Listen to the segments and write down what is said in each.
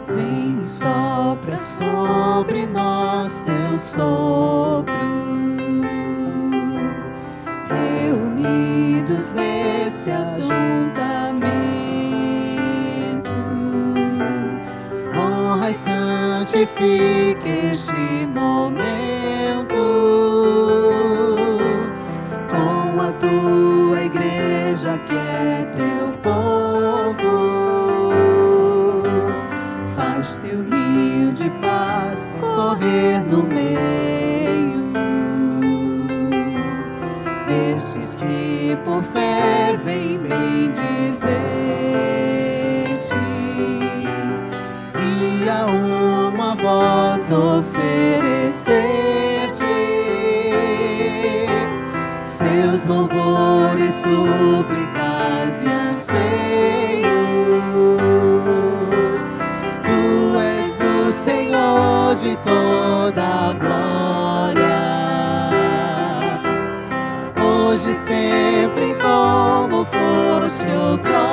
Vem e sopra sobre nós teu sopro, reunidos nesse ajuntamento, honra e santifica este momento, com a tua igreja que é teu povo. Faz teu rio de paz correr no meio desses que por fé vem bendizer-te, e a uma voz oferecer-te seus louvores, súplicas e anseios. Tu és o Senhor de toda a glória, hoje e sempre como fosse outrora.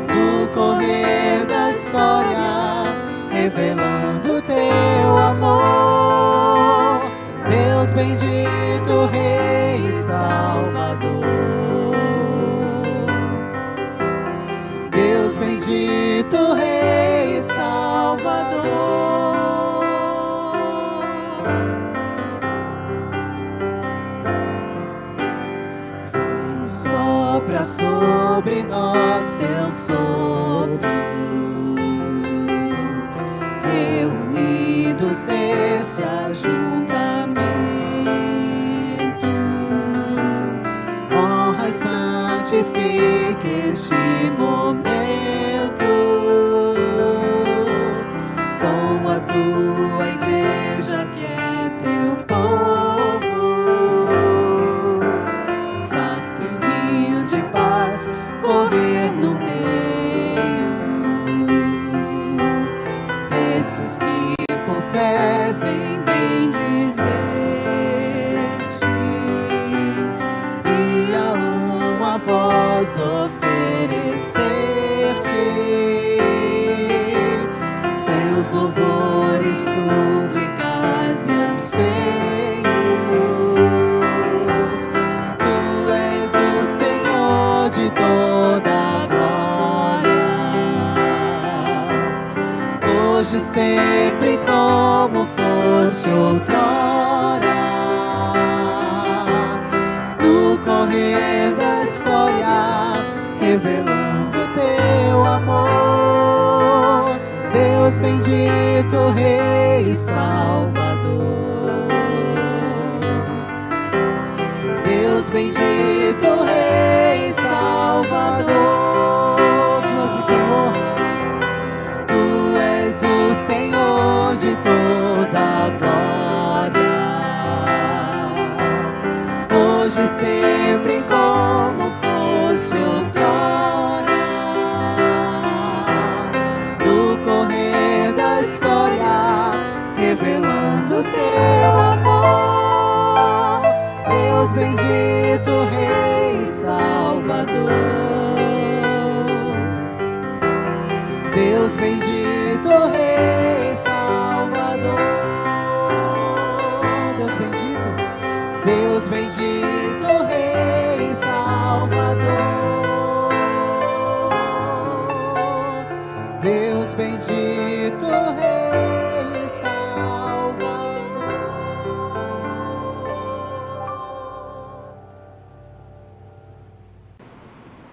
No correr da história, revelando teu amor, Deus bendito, Rei e Salvador. Deus bendito, Rei e Salvador. Vem e sopra sobre nós teu sopro, reunidos nesse ajuntamento, honra e santifica este momento, com a tua igreja que é teu povo. Faz teu rio de paz correr no meio desses que por fé vem bendizer-te, e a uma voz oferecer-te seus louvores, súplicas e anseios. Tu és o Senhor de toda a glória, hoje e sempre como fosse outrora. No correr da história, revelando teu amor, Deus bendito, Rei e Salvador. Deus bendito, Rei e Salvador. Tu és o Senhor, Tu és o Senhor de toda a glória, hoje e sempre como fosse outrora. No correr da história, revelando seu amor, Deus bendito, Rei e Salvador. Deus bendito, Rei e Salvador. Deus bendito, Deus bendito, Rei e Salvador. Deus bendito, Rei e Salvador.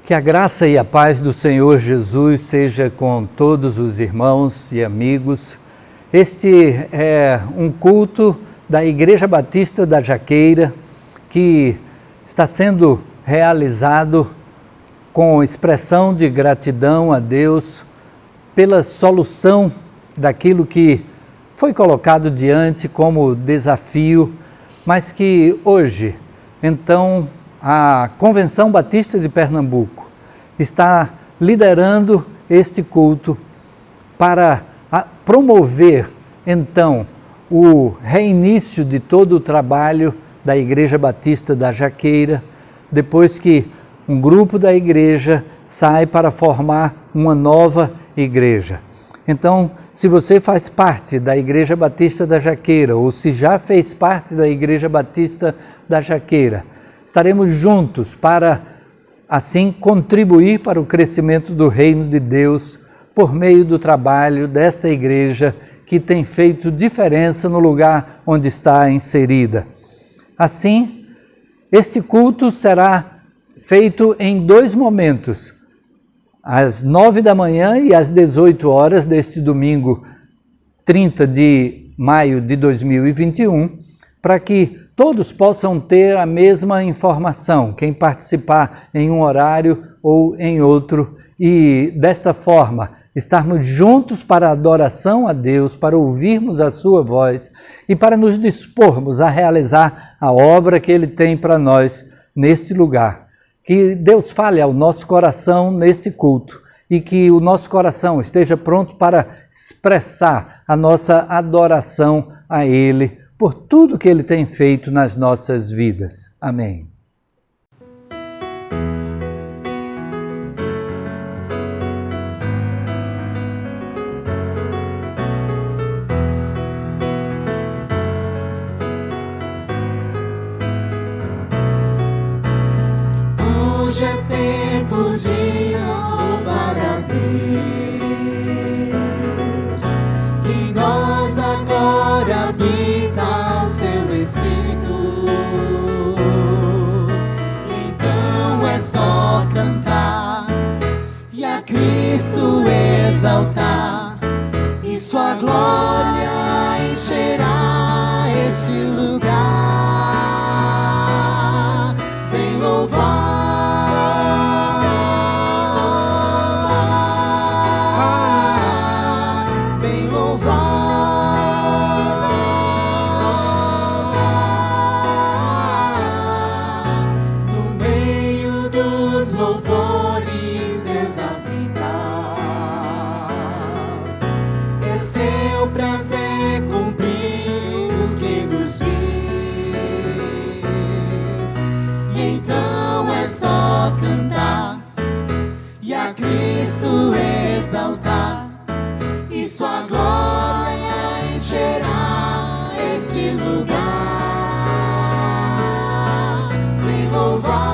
Que a graça e a paz do Senhor Jesus seja com todos os irmãos e amigos. Este é um culto da Igreja Batista da Jaqueira, que está sendo realizado com expressão de gratidão a Deus pela solução daquilo que foi colocado diante como desafio, mas que hoje, então, a Convenção Batista de Pernambuco está liderando este culto para promover, então, o reinício de todo o trabalho da Igreja Batista da Jaqueira, depois que um grupo da igreja sai para formar uma nova igreja. Então, se você faz parte da Igreja Batista da Jaqueira, ou se já fez parte da Igreja Batista da Jaqueira, estaremos juntos para, assim, contribuir para o crescimento do reino de Deus por meio do trabalho desta igreja que tem feito diferença no lugar onde está inserida. Assim, este culto será feito em 2 momentos, às 9 da manhã e às 18 horas deste domingo 30 de maio de 2021, para que todos possam ter a mesma informação, quem participar em um horário ou em outro, e desta forma estarmos juntos para a adoração a Deus, para ouvirmos a sua voz e para nos dispormos a realizar a obra que Ele tem para nós neste lugar. Que Deus fale ao nosso coração neste culto e que o nosso coração esteja pronto para expressar a nossa adoração a Ele por tudo que Ele tem feito nas nossas vidas. Amém. Hoje é tempo de louvar a Deus, em nós agora habita o seu Espírito. Então é só cantar e a Cristo exaltar, e sua glória encherá este lugar. Vem louvar. Louvores Deus habitar, é seu prazer cumprir o que nos diz, e então é só cantar e a Cristo exaltar, e sua glória encherá este lugar. Vem louvar.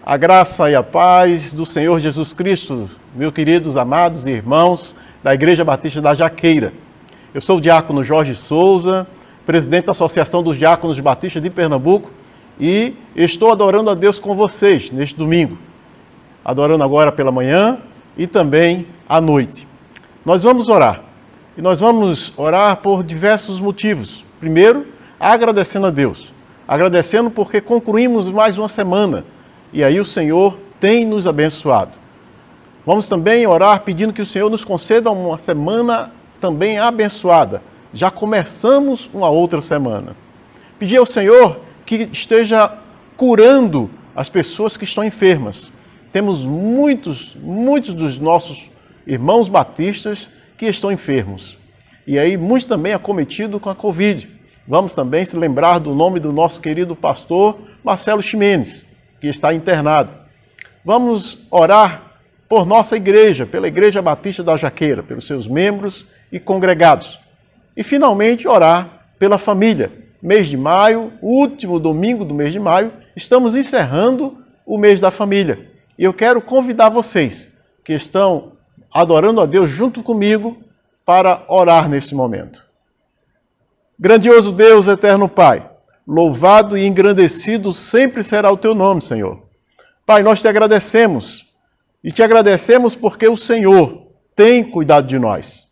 A graça e a paz do Senhor Jesus Cristo, meus queridos, amados irmãos da Igreja Batista da Jaqueira. Eu sou o diácono Jorge Souza, presidente da Associação dos Diáconos Batistas de Pernambuco, e estou adorando a Deus com vocês neste domingo, adorando agora pela manhã e também à noite. Nós vamos orar, e nós vamos orar por diversos motivos. Primeiro, agradecendo a Deus, agradecendo porque concluímos mais uma semana, e aí o Senhor tem nos abençoado. Vamos também orar pedindo que o Senhor nos conceda uma semana também abençoada. Já começamos uma outra semana. Pedir ao Senhor que esteja curando as pessoas que estão enfermas. Temos muitos dos nossos irmãos batistas que estão enfermos. E aí muitos também acometidos com a Covid. Vamos também se lembrar do nome do nosso querido pastor Marcelo Ximenes, que está internado. Vamos orar por nossa igreja, pela Igreja Batista da Jaqueira, pelos seus membros e congregados. E finalmente orar pela família. Mês de maio, último domingo do mês de maio, estamos encerrando o mês da família. E eu quero convidar vocês que estão adorando a Deus junto comigo para orar nesse momento. Grandioso Deus, eterno Pai, louvado e engrandecido sempre será o teu nome, Senhor. Pai, nós te agradecemos. E te agradecemos porque o Senhor tem cuidado de nós.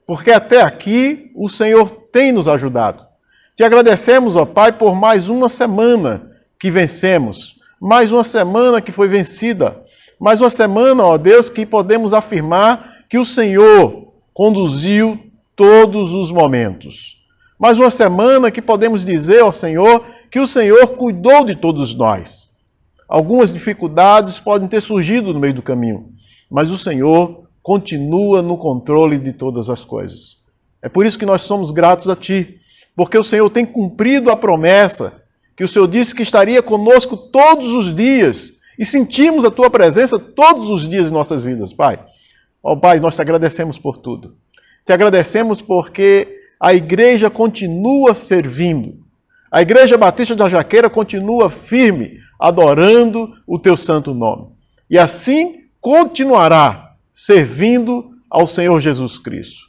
Porque até aqui o Senhor tem nos ajudado. Te agradecemos, ó Pai, por mais uma semana que vencemos. Mais uma semana que foi vencida. Mais uma semana, ó Deus, que podemos afirmar que o Senhor conduziu todos os momentos. Mais uma semana que podemos dizer, ó Senhor, que o Senhor cuidou de todos nós. Algumas dificuldades podem ter surgido no meio do caminho, mas o Senhor continua no controle de todas as coisas. É por isso que nós somos gratos a Ti, porque o Senhor tem cumprido a promessa que o Senhor disse que estaria conosco todos os dias e sentimos a Tua presença todos os dias em nossas vidas, Pai. Ó Pai, nós te agradecemos por tudo. Te agradecemos porque a igreja continua servindo. A Igreja Batista da Jaqueira continua firme, adorando o Teu santo nome. E assim continuará servindo ao Senhor Jesus Cristo.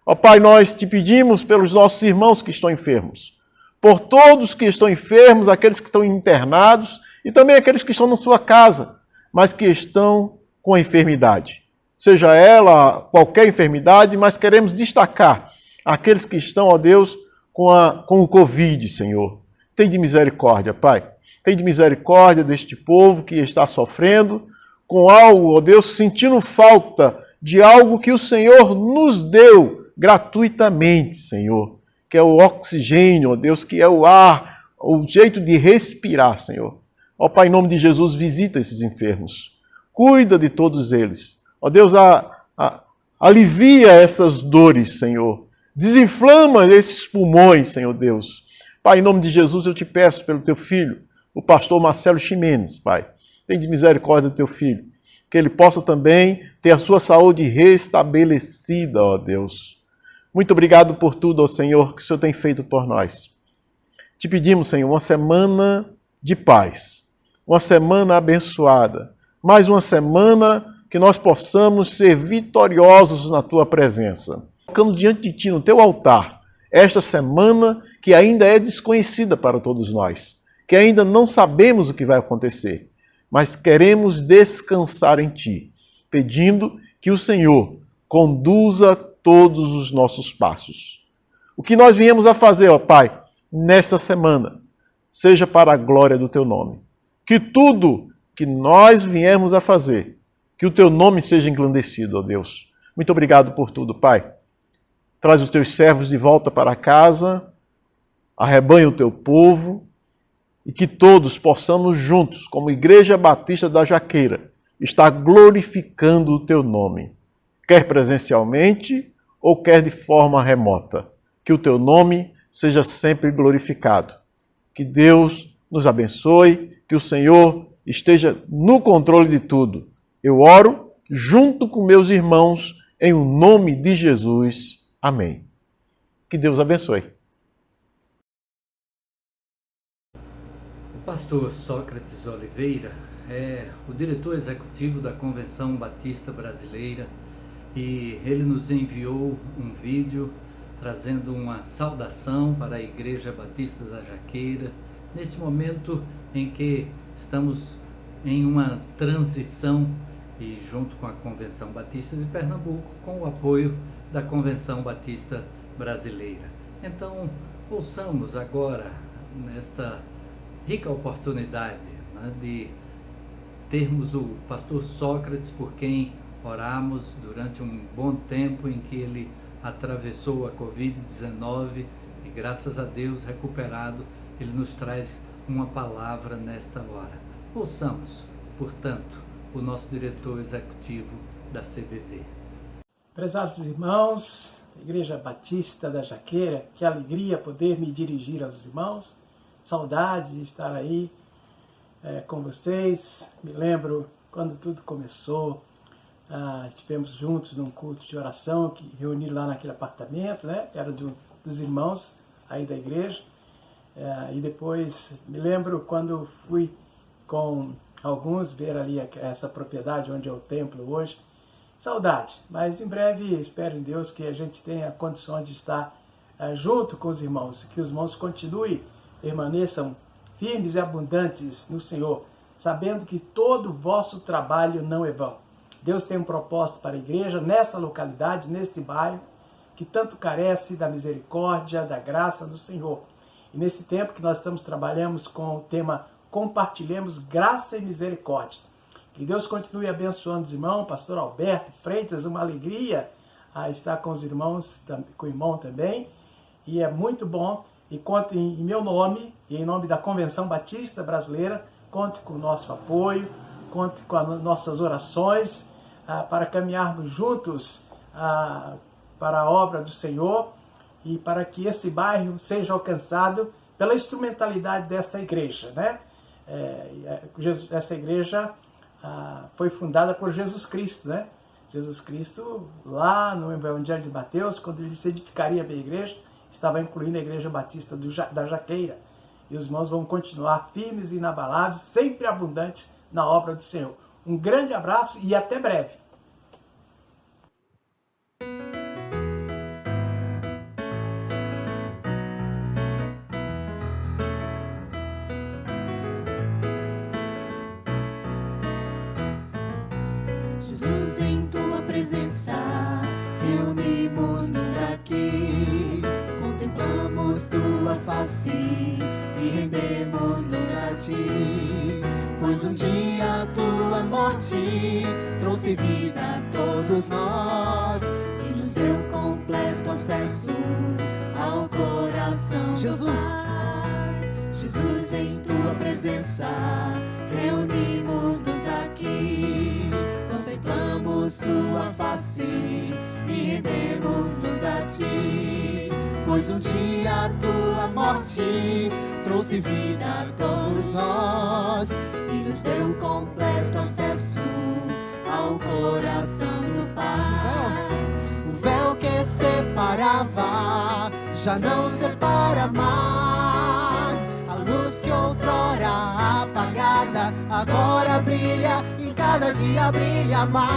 Ó Pai, nós te pedimos pelos nossos irmãos que estão enfermos, por todos que estão enfermos, aqueles que estão internados e também aqueles que estão na sua casa, mas que estão com a enfermidade. Seja ela qualquer enfermidade, mas queremos destacar aqueles que estão, ó Deus, com o Covid, Senhor. Tem de misericórdia, Pai. Tem de misericórdia deste povo que está sofrendo com algo, ó Deus, sentindo falta de algo que o Senhor nos deu gratuitamente, Senhor. Que é o oxigênio, ó Deus, que é o ar, o jeito de respirar, Senhor. Ó Pai, em nome de Jesus, visita esses enfermos. Cuida de todos eles. Ó Deus, alivia essas dores, Senhor. Desinflama esses pulmões, Senhor Deus. Pai, em nome de Jesus, eu te peço pelo teu filho, o pastor Marcelo Ximenes, Pai. Tem de misericórdia do teu filho. Que ele possa também ter a sua saúde restabelecida, ó Deus. Muito obrigado por tudo, ó Senhor, que o Senhor tem feito por nós. Te pedimos, Senhor, uma semana de paz. Uma semana abençoada. Mais uma semana que nós possamos ser vitoriosos na tua presença. Colocando diante de ti, no teu altar, esta semana que ainda é desconhecida para todos nós, que ainda não sabemos o que vai acontecer, mas queremos descansar em ti, pedindo que o Senhor conduza todos os nossos passos. O que nós viemos a fazer, ó Pai, nesta semana, seja para a glória do teu nome. Que tudo que nós viemos a fazer, que o teu nome seja engrandecido, ó Deus. Muito obrigado por tudo, Pai. Traz os teus servos de volta para casa, arrebanha o teu povo e que todos possamos juntos, como Igreja Batista da Jaqueira, estar glorificando o teu nome, quer presencialmente ou quer de forma remota. Que o teu nome seja sempre glorificado. Que Deus nos abençoe, que o Senhor esteja no controle de tudo. Eu oro junto com meus irmãos em o nome de Jesus. Amém. Que Deus abençoe. O pastor Sócrates Oliveira é o diretor executivo da Convenção Batista Brasileira e ele nos enviou um vídeo trazendo uma saudação para a Igreja Batista da Jaqueira, nesse momento em que estamos em uma transição e junto com a Convenção Batista de Pernambuco, com o apoio da Convenção Batista Brasileira. Então, ouçamos agora, nesta rica oportunidade, né, de termos o pastor Sócrates, por quem oramos durante um bom tempo em que ele atravessou a Covid-19 e, graças a Deus, recuperado, ele nos traz uma palavra nesta hora. Ouçamos, portanto, o nosso diretor executivo da CBB. Prezados irmãos, Igreja Batista da Jaqueira, que alegria poder me dirigir aos irmãos, saudade de estar aí com vocês. Me lembro quando tudo começou, estivemos juntos num culto de oração, que reuni lá naquele apartamento, né? Era dos irmãos aí da igreja. E depois me lembro quando fui com alguns ver ali essa propriedade onde é o templo hoje. Saudade, mas em breve espero em Deus que a gente tenha condições de estar junto com os irmãos, que os irmãos continuem Permaneçam firmes e abundantes no Senhor, sabendo que todo o vosso trabalho não é vão. Deus tem um propósito para a igreja nessa localidade, neste bairro, que tanto carece da misericórdia, da graça do Senhor. E nesse tempo que nós trabalhamos com o tema Compartilhemos Graça e Misericórdia. Que Deus continue abençoando os irmãos, pastor Alberto Freitas, uma alegria estar com os irmãos, com o irmão também, e é muito bom, e conte em meu nome, e em nome da Convenção Batista Brasileira, conte com o nosso apoio, conte com as nossas orações, para caminharmos juntos para a obra do Senhor, e para que esse bairro seja alcançado pela instrumentalidade dessa igreja, né? Essa igreja foi fundada por Jesus Cristo, né? Jesus Cristo, lá no Evangelho de Mateus, quando ele se edificaria bem a igreja, estava incluindo a Igreja Batista da Jaqueira. E os irmãos vão continuar firmes e inabaláveis, sempre abundantes na obra do Senhor. Um grande abraço e até breve. Jesus, em tua presença, reunimos-nos aqui, contemplamos tua face e rendemos-nos a ti, pois um dia a tua morte trouxe vida a todos nós e nos deu completo acesso ao coração Jesus. Jesus, em tua presença, reunimos-nos aqui, contemplamos tua face e rendemos-nos a ti, pois um dia a tua morte trouxe vida a todos nós e nos deu completo acesso ao coração do Pai. O véu que separava já não separa mais, a luz que outrora apagada agora brilha e cada dia brilha mais,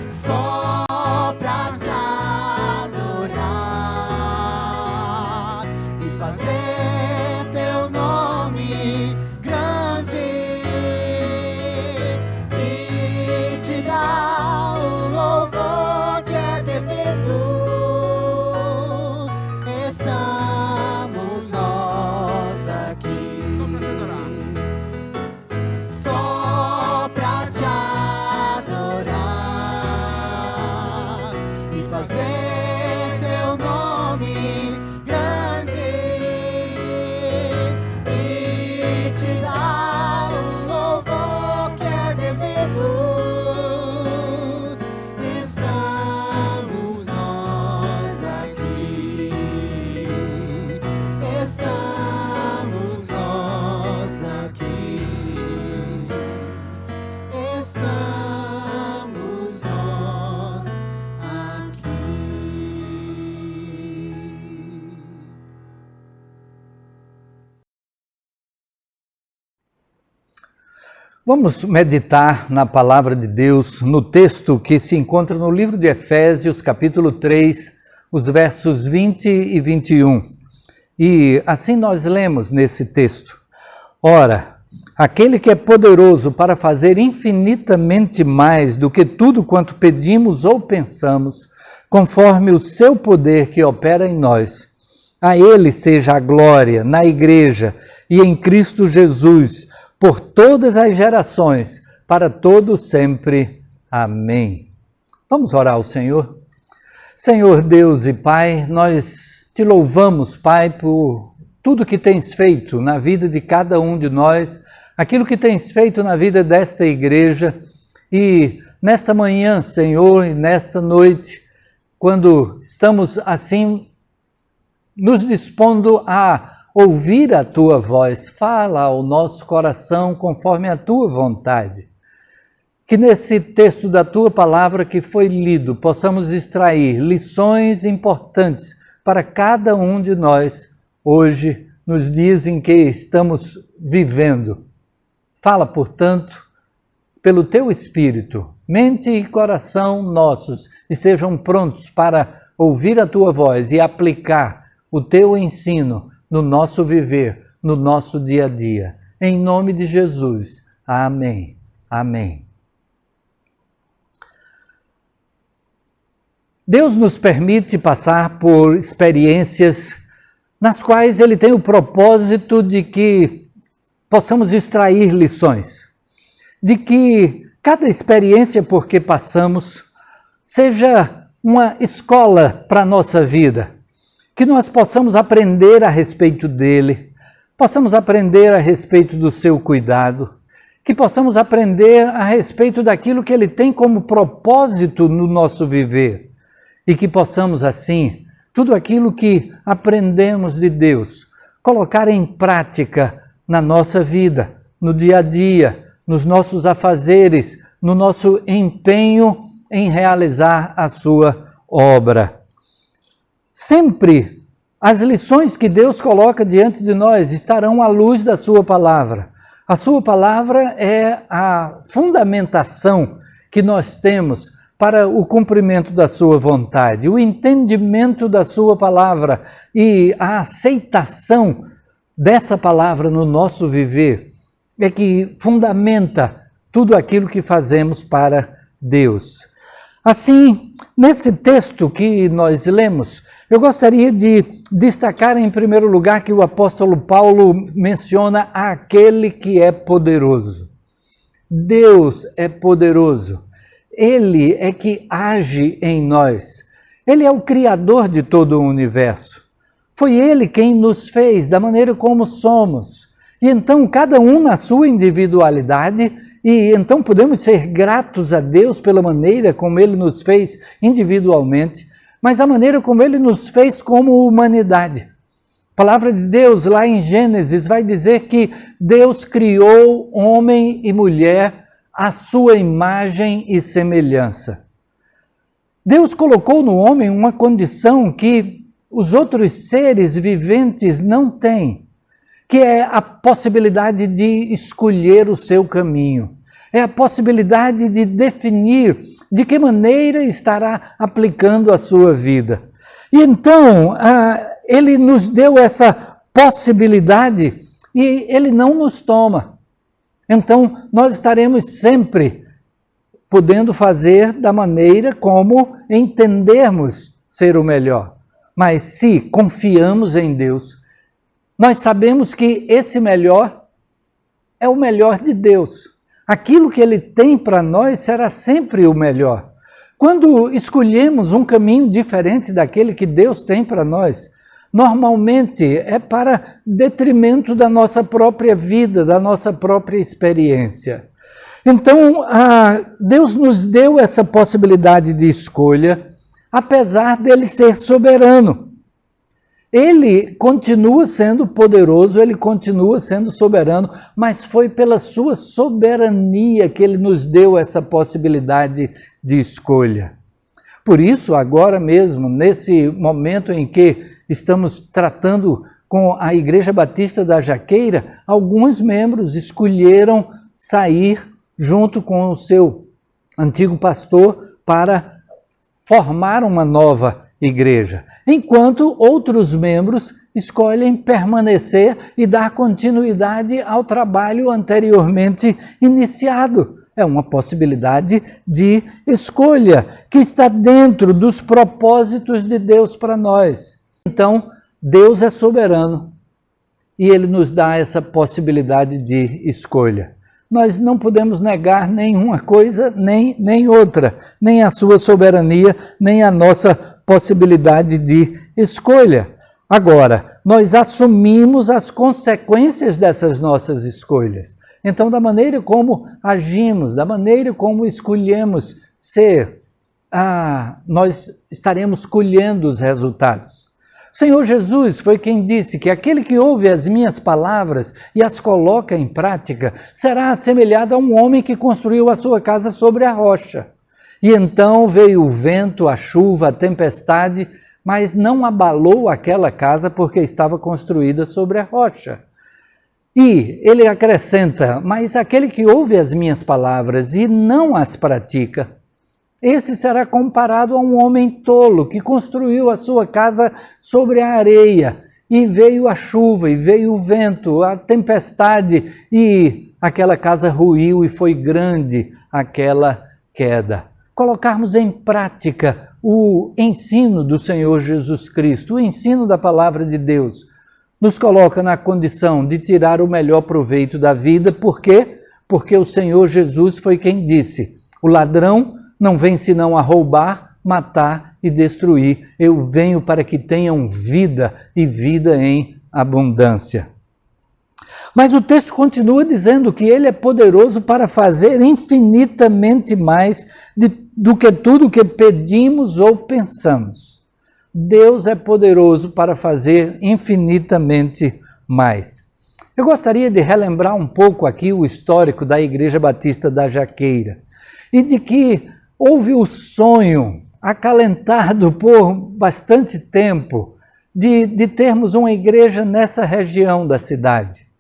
só pra te adorar e fazer teu nome grande e te dar o louvor que é devido. Estamos nós aqui só pra te adorar e fazer teu nome grande e te dar o louvor que é devido. Estamos nós aqui, estamos nós aqui, estamos nós aqui. Vamos meditar na palavra de Deus, no texto que se encontra no livro de Efésios, capítulo 3, os versos 20 e 21. E assim nós lemos nesse texto: Ora, aquele que é poderoso para fazer infinitamente mais do que tudo quanto pedimos ou pensamos, conforme o seu poder que opera em nós, a ele seja a glória na igreja e em Cristo Jesus, por todas as gerações, para todo sempre. Amém. Vamos orar ao Senhor? Senhor Deus e Pai, nós te louvamos, Pai, por tudo que tens feito na vida de cada um de nós, aquilo que tens feito na vida desta igreja. E nesta manhã, Senhor, e nesta noite, quando estamos assim nos dispondo a ouvir a Tua voz, fala ao nosso coração conforme a Tua vontade. Que nesse texto da Tua palavra que foi lido, possamos extrair lições importantes para cada um de nós hoje, nos dias em que estamos vivendo. Fala, portanto, pelo Teu Espírito, mente e coração nossos estejam prontos para ouvir a Tua voz e aplicar o teu ensino no nosso viver, no nosso dia a dia. Em nome de Jesus. Amém. Amém. Deus nos permite passar por experiências nas quais Ele tem o propósito de que possamos extrair lições, de que cada experiência por que passamos seja uma escola para a nossa vida, que nós possamos aprender a respeito dele, possamos aprender a respeito do seu cuidado, que possamos aprender a respeito daquilo que ele tem como propósito no nosso viver e que possamos, assim, tudo aquilo que aprendemos de Deus, colocar em prática na nossa vida, no dia a dia, nos nossos afazeres, no nosso empenho em realizar a sua obra. Sempre as lições que Deus coloca diante de nós estarão à luz da sua palavra. A sua palavra é a fundamentação que nós temos para o cumprimento da sua vontade, o entendimento da sua palavra e a aceitação dessa palavra no nosso viver é que fundamenta tudo aquilo que fazemos para Deus. Assim, nesse texto que nós lemos, eu gostaria de destacar em primeiro lugar que o apóstolo Paulo menciona aquele que é poderoso. Deus é poderoso. Ele é que age em nós. Ele é o criador de todo o universo. Foi Ele quem nos fez da maneira como somos. E então, cada um na sua individualidade, e então podemos ser gratos a Deus pela maneira como Ele nos fez individualmente, mas a maneira como Ele nos fez como humanidade. A palavra de Deus, lá em Gênesis, vai dizer que Deus criou homem e mulher à sua imagem e semelhança. Deus colocou no homem uma condição que os outros seres viventes não têm, que é a possibilidade de escolher o seu caminho. É a possibilidade de definir de que maneira estará aplicando a sua vida. E então, Ele nos deu essa possibilidade e Ele não nos toma. Então, nós estaremos sempre podendo fazer da maneira como entendermos ser o melhor. Mas se confiamos em Deus, nós sabemos que esse melhor é o melhor de Deus. Aquilo que Ele tem para nós será sempre o melhor. Quando escolhemos um caminho diferente daquele que Deus tem para nós, normalmente é para detrimento da nossa própria vida, da nossa própria experiência. Então, Deus nos deu essa possibilidade de escolha, apesar dele ser soberano. Ele continua sendo poderoso, ele continua sendo soberano, mas foi pela sua soberania que ele nos deu essa possibilidade de escolha. Por isso, agora mesmo, nesse momento em que estamos tratando com a Igreja Batista da Jaqueira, alguns membros escolheram sair junto com o seu antigo pastor para formar uma nova igreja, enquanto outros membros escolhem permanecer e dar continuidade ao trabalho anteriormente iniciado. É uma possibilidade de escolha que está dentro dos propósitos de Deus para nós. Então, Deus é soberano e Ele nos dá essa possibilidade de escolha. Nós não podemos negar nenhuma coisa, nem outra, nem a sua soberania, nem a nossa possibilidade de escolha. Agora, nós assumimos as consequências dessas nossas escolhas. Então, da maneira como agimos, da maneira como escolhemos ser, nós estaremos colhendo os resultados. O Senhor Jesus foi quem disse que aquele que ouve as minhas palavras e as coloca em prática será assemelhado a um homem que construiu a sua casa sobre a rocha. E então veio o vento, a chuva, a tempestade, mas não abalou aquela casa porque estava construída sobre a rocha. E ele acrescenta, mas aquele que ouve as minhas palavras e não as pratica, esse será comparado a um homem tolo que construiu a sua casa sobre a areia, e veio a chuva, e veio o vento, a tempestade, e aquela casa ruiu e foi grande aquela queda. Colocarmos em prática o ensino do Senhor Jesus Cristo, o ensino da palavra de Deus, nos coloca na condição de tirar o melhor proveito da vida. Por quê? Porque o Senhor Jesus foi quem disse: o ladrão não vem senão a roubar, matar e destruir. Eu venho para que tenham vida e vida em abundância. Mas o texto continua dizendo que ele é poderoso para fazer infinitamente mais do que tudo que pedimos ou pensamos. Deus é poderoso para fazer infinitamente mais. Eu gostaria de relembrar um pouco aqui o histórico da Igreja Batista da Jaqueira e de que houve o sonho acalentado por bastante tempo de termos uma igreja nessa região da cidade.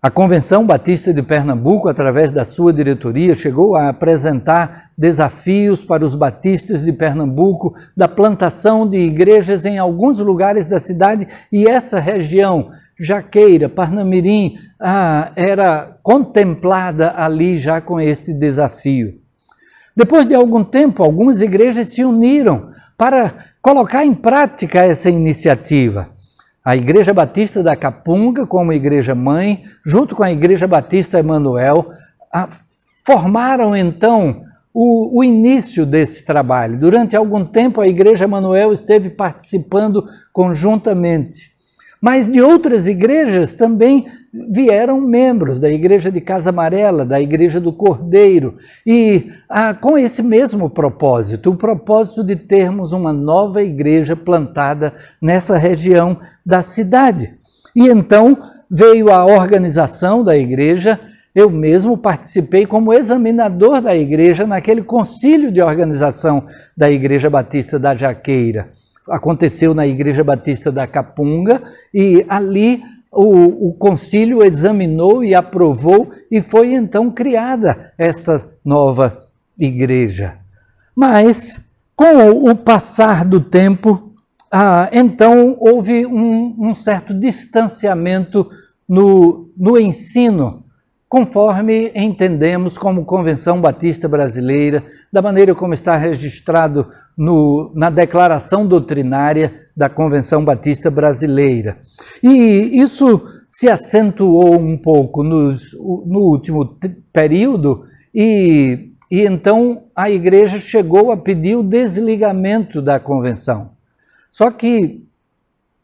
A Convenção Batista de Pernambuco, através da sua diretoria, chegou a apresentar desafios para os batistas de Pernambuco da plantação de igrejas em alguns lugares da cidade, e essa região, Jaqueira, Parnamirim, era contemplada ali já com esse desafio. Depois de algum tempo, algumas igrejas se uniram para colocar em prática essa iniciativa. A Igreja Batista da Capunga, como igreja mãe, junto com a Igreja Batista Emanuel, formaram então o início desse trabalho. Durante algum tempo a Igreja Emanuel esteve participando conjuntamente. Mas de outras igrejas também vieram membros da Igreja de Casa Amarela, da Igreja do Cordeiro, e com esse mesmo propósito, o propósito de termos uma nova igreja plantada nessa região da cidade. E então veio a organização da igreja. Eu mesmo participei como examinador da igreja naquele concílio de organização da Igreja Batista da Jaqueira. Aconteceu na Igreja Batista da Capunga, e ali o concílio examinou e aprovou, e foi então criada esta nova igreja. Mas, com o passar do tempo, então houve um certo distanciamento no ensino, conforme entendemos como Convenção Batista Brasileira, da maneira como está registrado na Declaração Doutrinária da Convenção Batista Brasileira. E isso se acentuou um pouco no último período, e então a igreja chegou a pedir o desligamento da convenção. Só que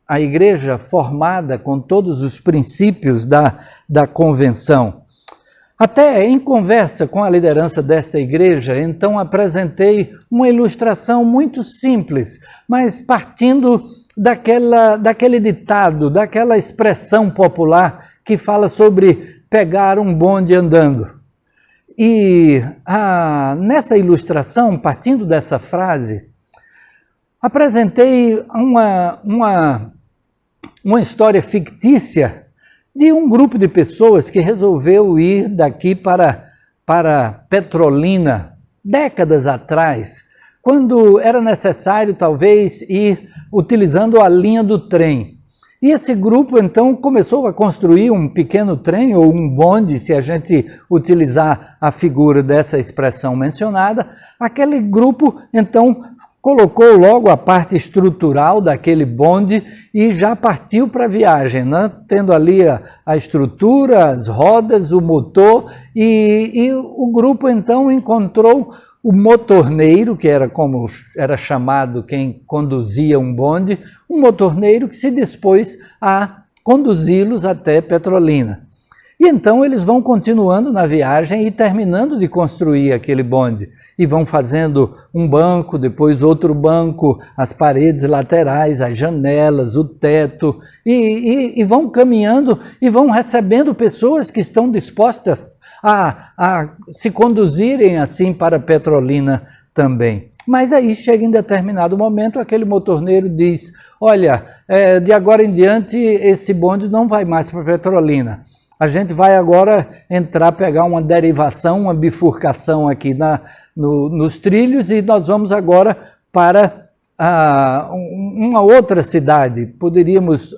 a igreja formada com todos os princípios da convenção, até em conversa com a liderança desta igreja, então apresentei uma ilustração muito simples, mas partindo daquele ditado, daquela expressão popular que fala sobre pegar um bonde andando. E nessa ilustração, partindo dessa frase, apresentei uma história fictícia de um grupo de pessoas que resolveu ir daqui para Petrolina, décadas atrás, quando era necessário talvez ir utilizando a linha do trem. E esse grupo então começou a construir um pequeno trem, ou um bonde, se a gente utilizar a figura dessa expressão mencionada. Aquele grupo então colocou logo a parte estrutural daquele bonde e já partiu para a viagem, né? Tendo ali a estrutura, as rodas, o motor, e o grupo então encontrou o motorneiro, que era como era chamado quem conduzia um bonde, um motorneiro que se dispôs a conduzi-los até Petrolina. E então eles vão continuando na viagem e terminando de construir aquele bonde. E vão fazendo um banco, depois outro banco, as paredes laterais, as janelas, o teto. E vão caminhando e vão recebendo pessoas que estão dispostas a se conduzirem assim para Petrolina também. Mas aí chega em determinado momento, aquele motorneiro diz: olha, de agora em diante esse bonde não vai mais para Petrolina. A gente vai agora pegar uma derivação, uma bifurcação aqui nos trilhos, e nós vamos agora para uma outra cidade. Poderíamos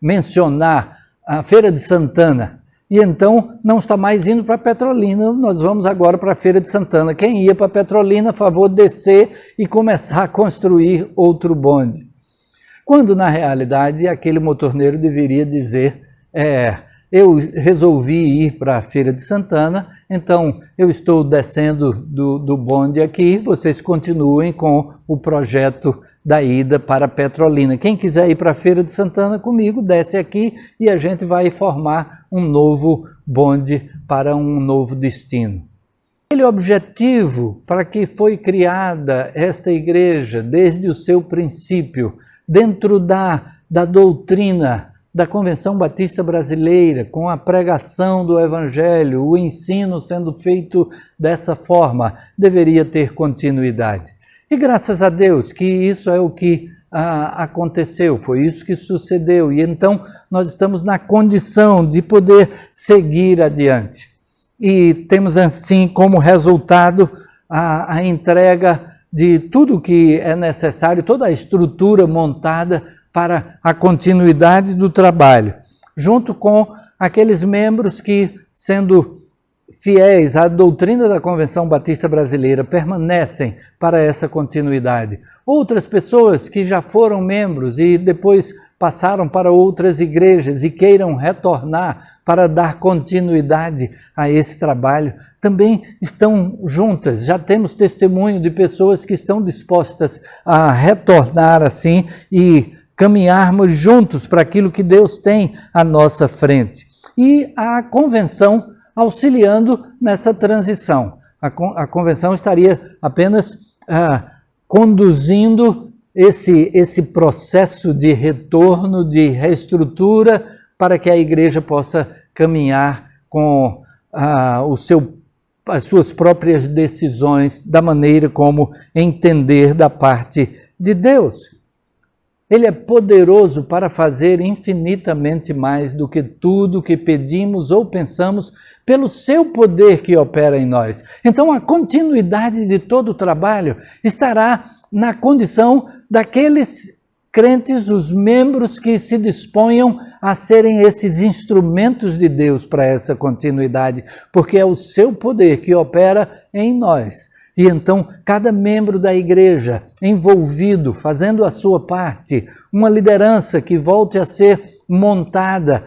mencionar a Feira de Santana. E então não está mais indo para Petrolina, nós vamos agora para a Feira de Santana. Quem ia para Petrolina, favor descer e começar a construir outro bonde. Quando na realidade aquele motorneiro deveria dizer, eu resolvi ir para a Feira de Santana, então eu estou descendo do bonde aqui, vocês continuem com o projeto da ida para Petrolina. Quem quiser ir para a Feira de Santana comigo, desce aqui e a gente vai formar um novo bonde para um novo destino. Aquele objetivo para que foi criada esta igreja desde o seu princípio, dentro da doutrina da Convenção Batista Brasileira, com a pregação do Evangelho, o ensino sendo feito dessa forma, deveria ter continuidade. E graças a Deus que isso é o que aconteceu, foi isso que sucedeu. E então nós estamos na condição de poder seguir adiante. E temos assim como resultado a entrega de tudo que é necessário, toda a estrutura montada para a continuidade do trabalho, junto com aqueles membros que, sendo fiéis à doutrina da Convenção Batista Brasileira, permanecem para essa continuidade. Outras pessoas que já foram membros e depois passaram para outras igrejas e queiram retornar para dar continuidade a esse trabalho, também estão juntas. Já temos testemunho de pessoas que estão dispostas a retornar assim e caminharmos juntos para aquilo que Deus tem à nossa frente. E a convenção auxiliando nessa transição. A convenção estaria apenas conduzindo esse processo de retorno, de reestrutura, para que a igreja possa caminhar com as suas próprias decisões, da maneira como entender da parte de Deus. Ele é poderoso para fazer infinitamente mais do que tudo que pedimos ou pensamos, pelo seu poder que opera em nós. Então, a continuidade de todo o trabalho estará na condição daqueles crentes, os membros que se disponham a serem esses instrumentos de Deus para essa continuidade, porque é o seu poder que opera em nós. E então, cada membro da igreja envolvido, fazendo a sua parte, uma liderança que volte a ser montada,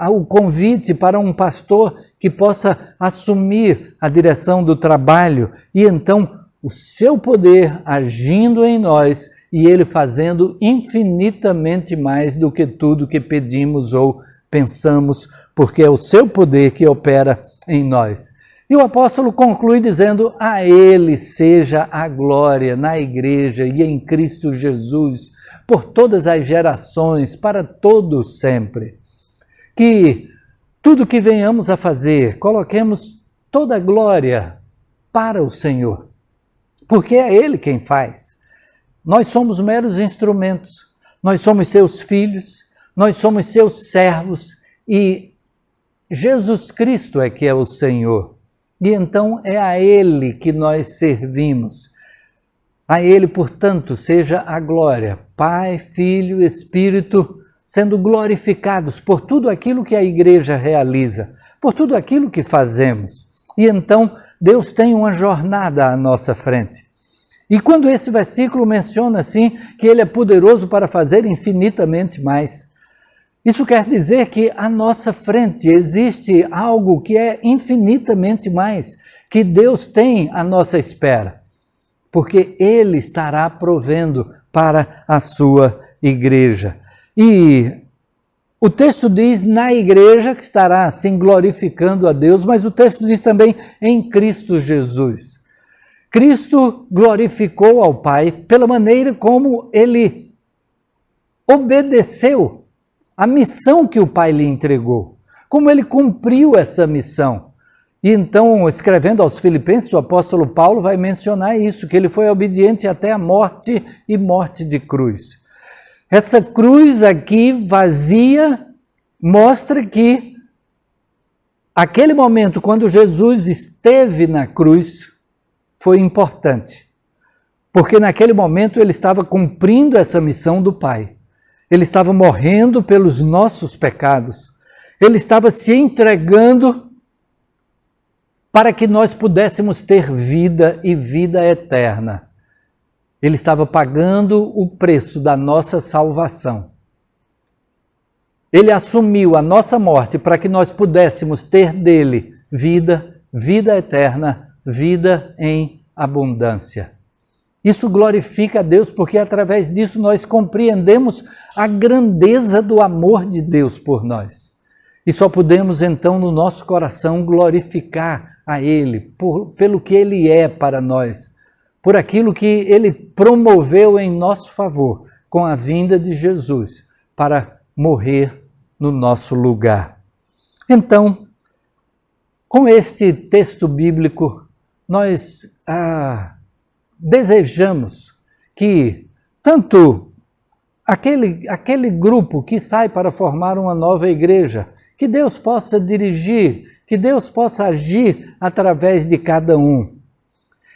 o convite para um pastor que possa assumir a direção do trabalho, e então o seu poder agindo em nós e ele fazendo infinitamente mais do que tudo que pedimos ou pensamos, porque é o seu poder que opera em nós. E o apóstolo conclui dizendo: a ele seja a glória na igreja e em Cristo Jesus, por todas as gerações, para todos sempre. Que tudo que venhamos a fazer, coloquemos toda a glória para o Senhor, porque é Ele quem faz. Nós somos meros instrumentos, nós somos seus filhos, nós somos seus servos e Jesus Cristo é que é o Senhor. E então é a Ele que nós servimos. A Ele, portanto, seja a glória, Pai, Filho, Espírito, sendo glorificados por tudo aquilo que a igreja realiza, por tudo aquilo que fazemos. E então Deus tem uma jornada à nossa frente. E quando esse versículo menciona assim, que Ele é poderoso para fazer infinitamente mais, isso quer dizer que à nossa frente existe algo que é infinitamente mais, que Deus tem à nossa espera, porque Ele estará provendo para a sua igreja. E o texto diz na igreja que estará assim glorificando a Deus, mas o texto diz também em Cristo Jesus. Cristo glorificou ao Pai pela maneira como Ele obedeceu a missão que o Pai lhe entregou, como ele cumpriu essa missão. E então, escrevendo aos Filipenses, o apóstolo Paulo vai mencionar isso, que ele foi obediente até a morte e morte de cruz. Essa cruz aqui vazia mostra que aquele momento, quando Jesus esteve na cruz, foi importante. Porque naquele momento ele estava cumprindo essa missão do Pai. Ele estava morrendo pelos nossos pecados. Ele estava se entregando para que nós pudéssemos ter vida e vida eterna. Ele estava pagando o preço da nossa salvação. Ele assumiu a nossa morte para que nós pudéssemos ter dele vida, vida eterna, vida em abundância. Isso glorifica a Deus, porque através disso nós compreendemos a grandeza do amor de Deus por nós. E só podemos então no nosso coração glorificar a Ele, pelo que Ele é para nós, por aquilo que Ele promoveu em nosso favor, com a vinda de Jesus, para morrer no nosso lugar. Então, com este texto bíblico, nós desejamos que tanto aquele grupo que sai para formar uma nova igreja, que Deus possa dirigir, que Deus possa agir através de cada um.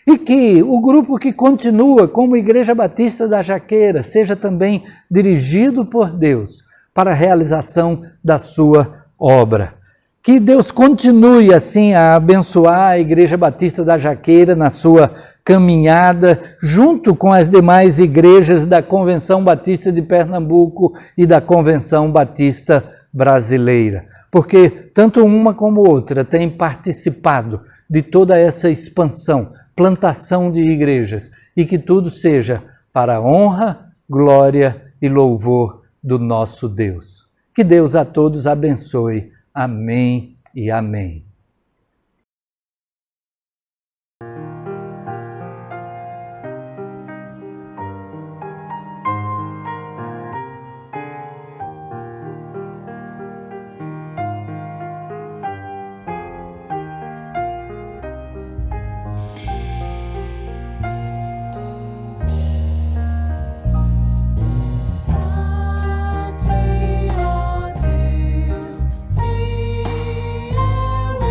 E que o grupo que continua como Igreja Batista da Jaqueira seja também dirigido por Deus para a realização da sua obra. Que Deus continue assim a abençoar a Igreja Batista da Jaqueira na sua caminhada, junto com as demais igrejas da Convenção Batista de Pernambuco e da Convenção Batista Brasileira. Porque tanto uma como outra têm participado de toda essa expansão, plantação de igrejas, e que tudo seja para a honra, glória e louvor do nosso Deus. Que Deus a todos abençoe. Amém e amém. Fiel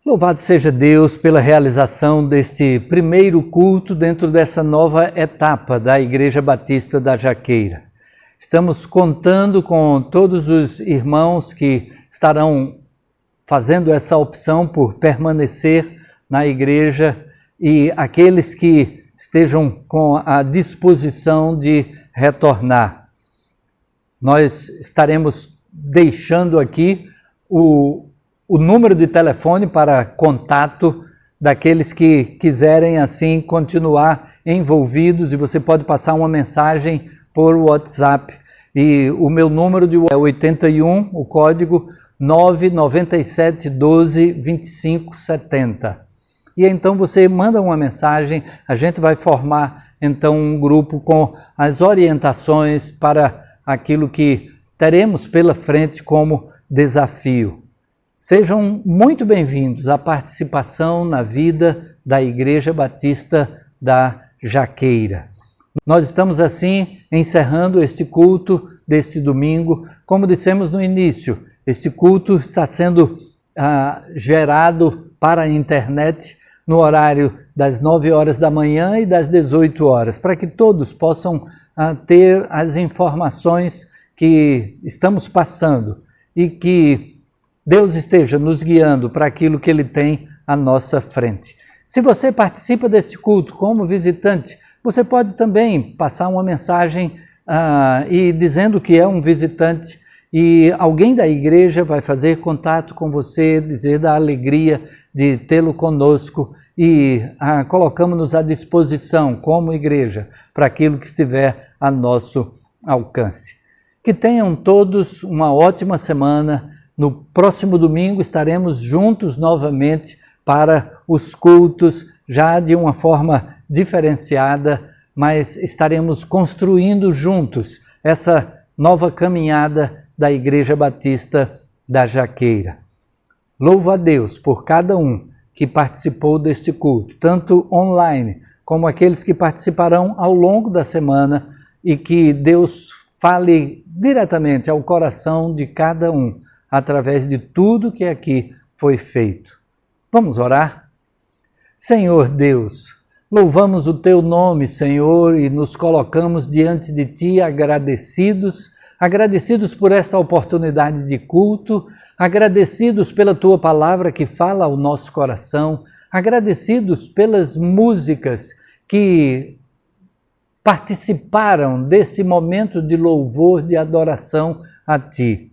Louvado seja Deus pela realização deste primeiro culto dentro dessa nova etapa da Igreja Batista da Jaqueira. Estamos contando com todos os irmãos que estarão fazendo essa opção por permanecer na igreja e aqueles que estejam com a disposição de retornar. Nós estaremos deixando aqui o número de telefone para contato daqueles que quiserem assim continuar envolvidos, e você pode passar uma mensagem por WhatsApp. E o meu número é 81, o código 997122570. E então você manda uma mensagem, a gente vai formar então um grupo com as orientações para aquilo que teremos pela frente como desafio. Sejam muito bem-vindos à participação na vida da Igreja Batista da Jaqueira. Nós estamos assim encerrando este culto deste domingo. Como dissemos no início, este culto está sendo gerado para a internet no horário das 9 horas da manhã e das 18 horas, para que todos possam ter as informações que estamos passando e que Deus esteja nos guiando para aquilo que Ele tem à nossa frente. Se você participa deste culto como visitante, você pode também passar uma mensagem e dizendo que é um visitante, e alguém da igreja vai fazer contato com você, dizer da alegria de tê-lo conosco, e colocamos-nos à disposição como igreja para aquilo que estiver a nosso alcance. Que tenham todos uma ótima semana. No próximo domingo estaremos juntos novamente para os cultos, já de uma forma diferenciada, mas estaremos construindo juntos essa nova caminhada da Igreja Batista da Jaqueira. Louvo a Deus por cada um que participou deste culto, tanto online como aqueles que participarão ao longo da semana, e que Deus fale diretamente ao coração de cada um através de tudo que aqui foi feito. Vamos orar? Senhor Deus, louvamos o Teu nome, Senhor, e nos colocamos diante de Ti agradecidos por esta oportunidade de culto, agradecidos pela Tua palavra que fala ao nosso coração, agradecidos pelas músicas que participaram desse momento de louvor, de adoração a Ti.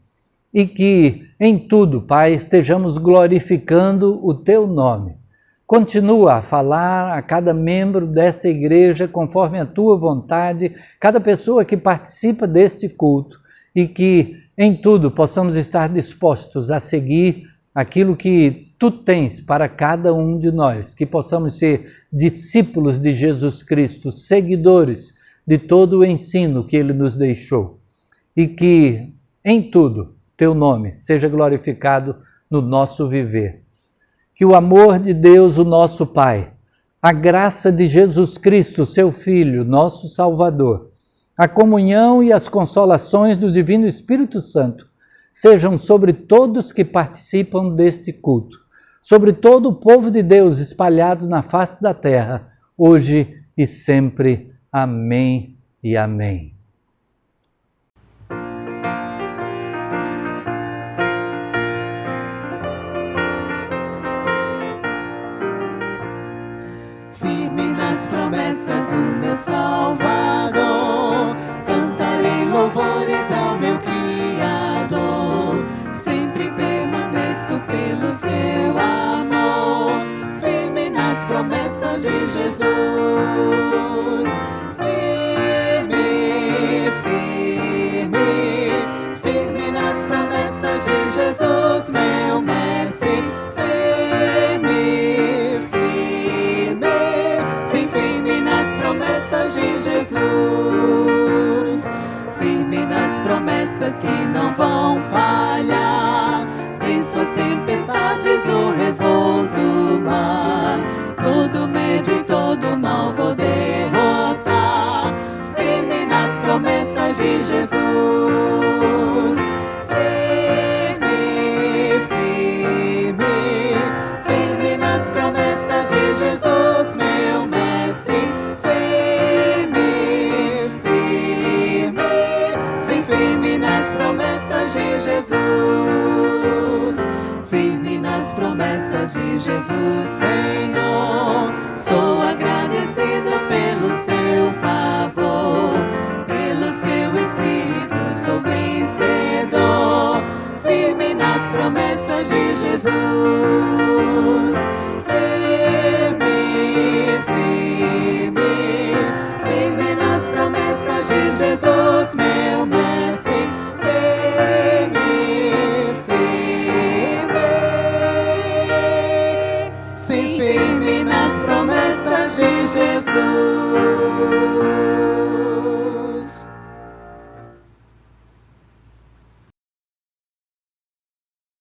E que em tudo, Pai, estejamos glorificando o Teu nome. Continua a falar a cada membro desta igreja conforme a Tua vontade, cada pessoa que participa deste culto, e que em tudo possamos estar dispostos a seguir aquilo que Tu tens para cada um de nós, que possamos ser discípulos de Jesus Cristo, seguidores de todo o ensino que Ele nos deixou, e que em tudo Teu nome seja glorificado no nosso viver. Que o amor de Deus, o nosso Pai, a graça de Jesus Cristo, Seu Filho, nosso Salvador, a comunhão e as consolações do Divino Espírito Santo sejam sobre todos que participam deste culto, sobre todo o povo de Deus espalhado na face da terra, hoje e sempre. Amém e amém. As promessas do meu Salvador, cantarei louvores ao meu Criador, sempre permaneço pelo seu amor, firme nas promessas de Jesus, firme nas promessas de Jesus, meu mestre. Jesus, firme nas promessas que não vão falhar, venço as tempestades no revolto mar, todo medo e todo mal vou derrotar, firme nas promessas de Jesus, firme Firme nas promessas de Jesus, Senhor. Sou agradecido pelo seu favor, pelo seu Espírito sou vencedor. Firme nas promessas de Jesus. Firme nas promessas de Jesus, meu